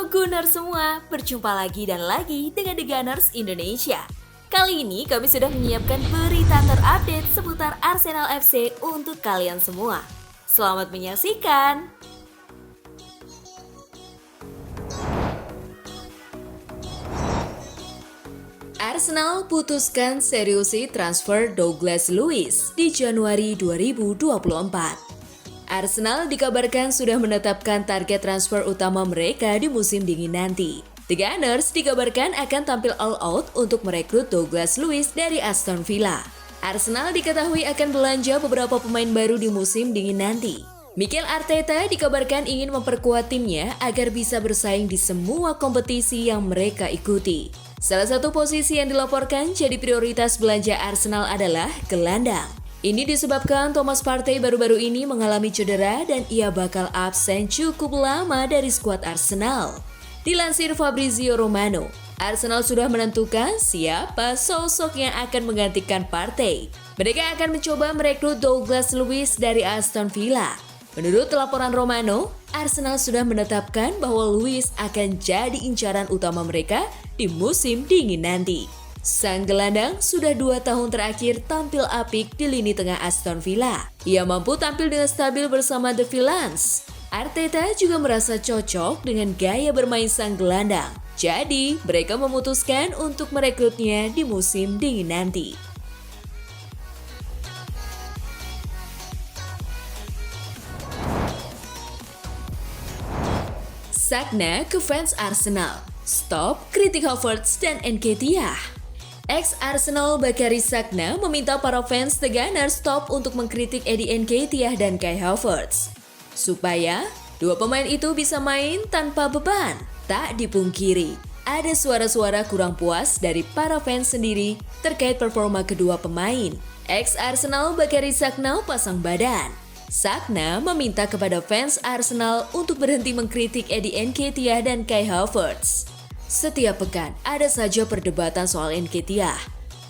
Gunners semua, berjumpa lagi dan lagi dengan The Gunners Indonesia. Kali ini kami sudah menyiapkan berita terupdate seputar Arsenal FC untuk kalian semua. Selamat menyaksikan! Arsenal putuskan seriusi transfer Douglas Luiz di Januari 2024. Arsenal dikabarkan sudah menetapkan target transfer utama mereka di musim dingin nanti. The Gunners dikabarkan akan tampil all out untuk merekrut Douglas Luiz dari Aston Villa. Arsenal diketahui akan belanja beberapa pemain baru di musim dingin nanti. Mikel Arteta dikabarkan ingin memperkuat timnya agar bisa bersaing di semua kompetisi yang mereka ikuti. Salah satu posisi yang dilaporkan jadi prioritas belanja Arsenal adalah gelandang. Ini disebabkan Thomas Partey baru-baru ini mengalami cedera dan ia bakal absen cukup lama dari skuad Arsenal. Dilansir Fabrizio Romano, Arsenal sudah menentukan siapa sosok yang akan menggantikan Partey. Mereka akan mencoba merekrut Douglas Luiz dari Aston Villa. Menurut laporan Romano, Arsenal sudah menetapkan bahwa Luiz akan jadi incaran utama mereka di musim dingin nanti. Sang gelandang sudah 2 tahun terakhir tampil apik di lini tengah Aston Villa. Ia mampu tampil dengan stabil bersama The Villains. Arteta juga merasa cocok dengan gaya bermain sang gelandang. Jadi, mereka memutuskan untuk merekrutnya di musim dingin nanti. Sagna ke fans Arsenal. Stop kritik Havertz dan Nketiah. Ex-Arsenal Bakary Sagna meminta para fans The Gunners stop untuk mengkritik Eddie Nketiah dan Kai Havertz, supaya dua pemain itu bisa main tanpa beban. Tak dipungkiri, ada suara-suara kurang puas dari para fans sendiri terkait performa kedua pemain. Ex-Arsenal Bakary Sagna pasang badan. Sagna meminta kepada fans Arsenal untuk berhenti mengkritik Eddie Nketiah dan Kai Havertz. Setiap pekan ada saja perdebatan soal Nketiah.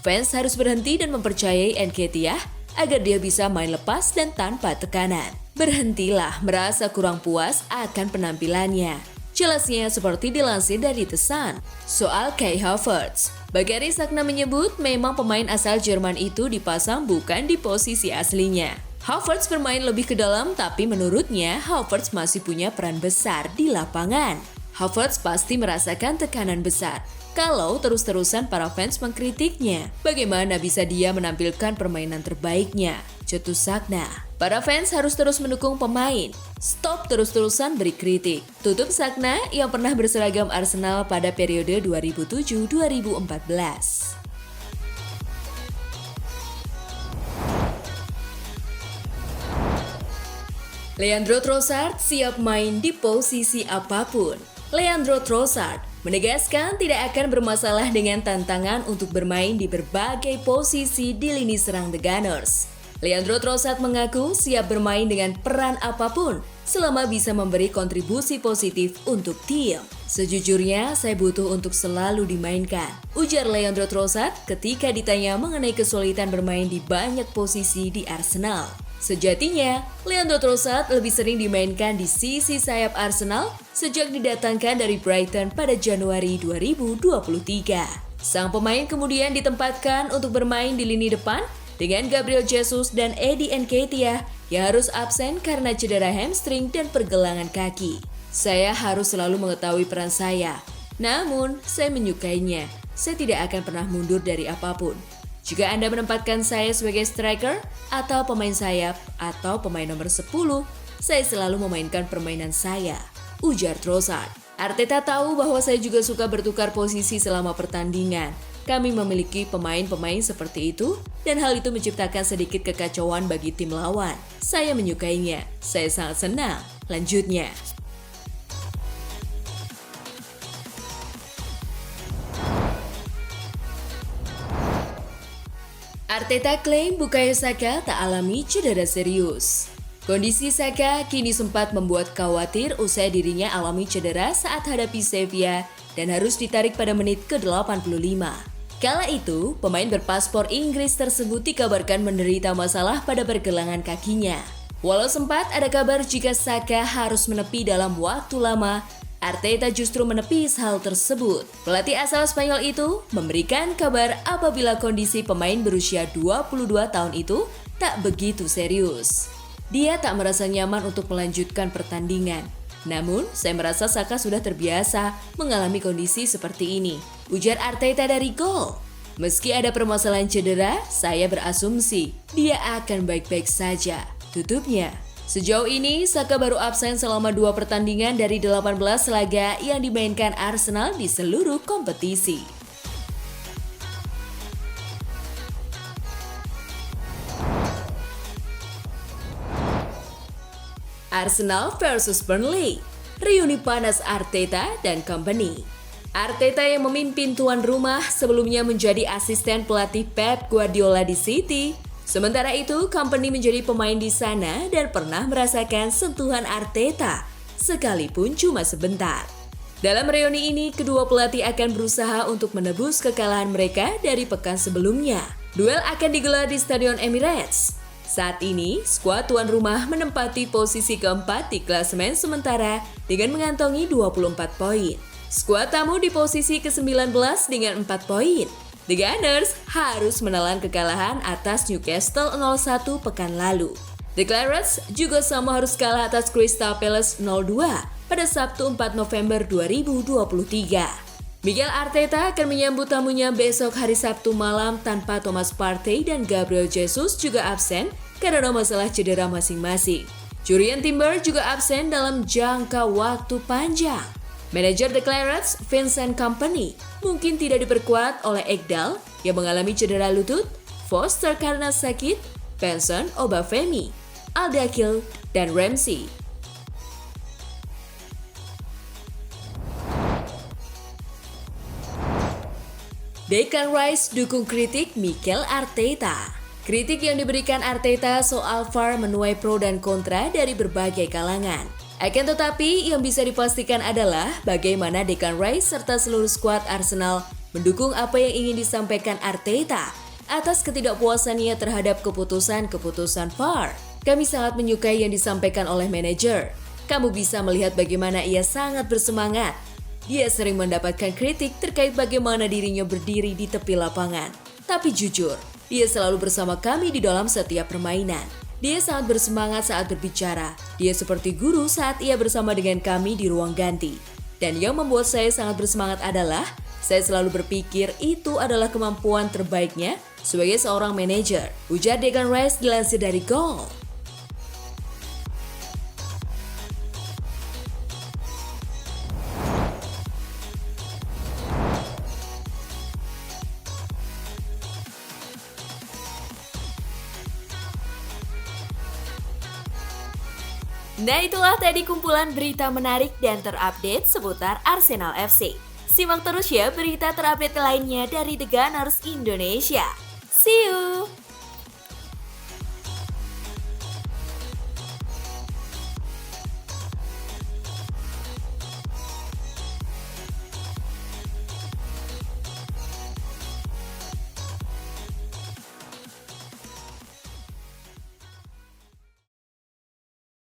Fans harus berhenti dan mempercayai Nketiah agar dia bisa main lepas dan tanpa tekanan. Berhentilah merasa kurang puas akan penampilannya. Jelasnya seperti dilansir dari The Sun. Soal Kai Havertz, Bakary Sagna menyebut memang pemain asal Jerman itu dipasang bukan di posisi aslinya. Havertz bermain lebih ke dalam, tapi menurutnya Havertz masih punya peran besar di lapangan. Havertz pasti merasakan tekanan besar kalau terus-terusan para fans mengkritiknya. Bagaimana bisa dia menampilkan permainan terbaiknya? Cetus Sagna. Para fans harus terus mendukung pemain. Stop terus-terusan beri kritik. Tutup Sagna yang pernah berseragam Arsenal pada periode 2007-2014. Leandro Trossard siap main di posisi apapun. Leandro Trossard menegaskan tidak akan bermasalah dengan tantangan untuk bermain di berbagai posisi di lini serang The Gunners. Leandro Trossard mengaku siap bermain dengan peran apapun selama bisa memberi kontribusi positif untuk tim. Sejujurnya, saya butuh untuk selalu dimainkan, ujar Leandro Trossard ketika ditanya mengenai kesulitan bermain di banyak posisi di Arsenal. Sejatinya, Leandro Trossard lebih sering dimainkan di sisi sayap Arsenal sejak didatangkan dari Brighton pada Januari 2023. Sang pemain kemudian ditempatkan untuk bermain di lini depan dengan Gabriel Jesus dan Eddie Nketiah yang harus absen karena cedera hamstring dan pergelangan kaki. Saya harus selalu mengetahui peran saya, namun saya menyukainya. Saya tidak akan pernah mundur dari apapun. Jika Anda menempatkan saya sebagai striker atau pemain sayap atau pemain nomor 10, saya selalu memainkan permainan saya, ujar Trossard. Arteta tahu bahwa saya juga suka bertukar posisi selama pertandingan. Kami memiliki pemain-pemain seperti itu dan hal itu menciptakan sedikit kekacauan bagi tim lawan. Saya menyukainya. Saya sangat senang. Lanjutnya. Arteta klaim Bukayo Saka tak alami cedera serius. Kondisi Saka kini sempat membuat khawatir usai dirinya alami cedera saat hadapi Sevilla dan harus ditarik pada menit ke-85. Kala itu, pemain berpaspor Inggris tersebut dikabarkan menderita masalah pada pergelangan kakinya. Walau sempat ada kabar jika Saka harus menepi dalam waktu lama, Arteta justru menepis hal tersebut. Pelatih asal Spanyol itu memberikan kabar apabila kondisi pemain berusia 22 tahun itu tak begitu serius. Dia tak merasa nyaman untuk melanjutkan pertandingan. Namun, saya merasa Saka sudah terbiasa mengalami kondisi seperti ini, ujar Arteta dari gol. Meski ada permasalahan cedera, saya berasumsi dia akan baik-baik saja, tutupnya. Sejauh ini, Saka baru absen selama 2 pertandingan dari 18 laga yang dimainkan Arsenal di seluruh kompetisi. Arsenal versus Burnley, reuni panas Arteta dan company. Arteta yang memimpin tuan rumah sebelumnya menjadi asisten pelatih Pep Guardiola di City. Sementara itu, company menjadi pemain di sana dan pernah merasakan sentuhan Arteta, sekalipun cuma sebentar. Dalam reuni ini, kedua pelatih akan berusaha untuk menebus kekalahan mereka dari pekan sebelumnya. Duel akan digelar di Stadion Emirates. Saat ini, skuad tuan rumah menempati posisi keempat di klasemen sementara dengan mengantongi 24 poin. Skuad tamu di posisi ke-19 dengan 4 poin. The Gunners harus menelan kekalahan atas Newcastle 0-1 pekan lalu. The Clarets juga sama harus kalah atas Crystal Palace 0-2 pada Sabtu 4 November 2023. Miguel Arteta akan menyambut tamunya besok hari Sabtu malam tanpa Thomas Partey dan Gabriel Jesus juga absen karena masalah cedera masing-masing. Jurriën Timber juga absen dalam jangka waktu panjang. Manajer The Clarets, Vincent Kompany, mungkin tidak diperkuat oleh Ekdal yang mengalami cedera lutut, Foster karena sakit, Benson, Obafemi, Aldakil, dan Ramsey. Declan Rice dukung kritik Mikel Arteta. Kritik yang diberikan Arteta soal VAR menuai pro dan kontra dari berbagai kalangan. Akan tetapi, yang bisa dipastikan adalah bagaimana Declan Rice serta seluruh skuad Arsenal mendukung apa yang ingin disampaikan Arteta atas ketidakpuasannya terhadap keputusan-keputusan VAR. Kami sangat menyukai yang disampaikan oleh manajer. Kamu bisa melihat bagaimana ia sangat bersemangat. Dia sering mendapatkan kritik terkait bagaimana dirinya berdiri di tepi lapangan. Tapi jujur, dia selalu bersama kami di dalam setiap permainan. Dia sangat bersemangat saat berbicara. Dia seperti guru saat ia bersama dengan kami di ruang ganti. Dan yang membuat saya sangat bersemangat adalah saya selalu berpikir itu adalah kemampuan terbaiknya sebagai seorang manajer, ujar Declan Rice dilansir dari Goal. Nah, itulah tadi kumpulan berita menarik dan terupdate seputar Arsenal FC. Simak terus ya berita terupdate lainnya dari The Gunners Indonesia. See you!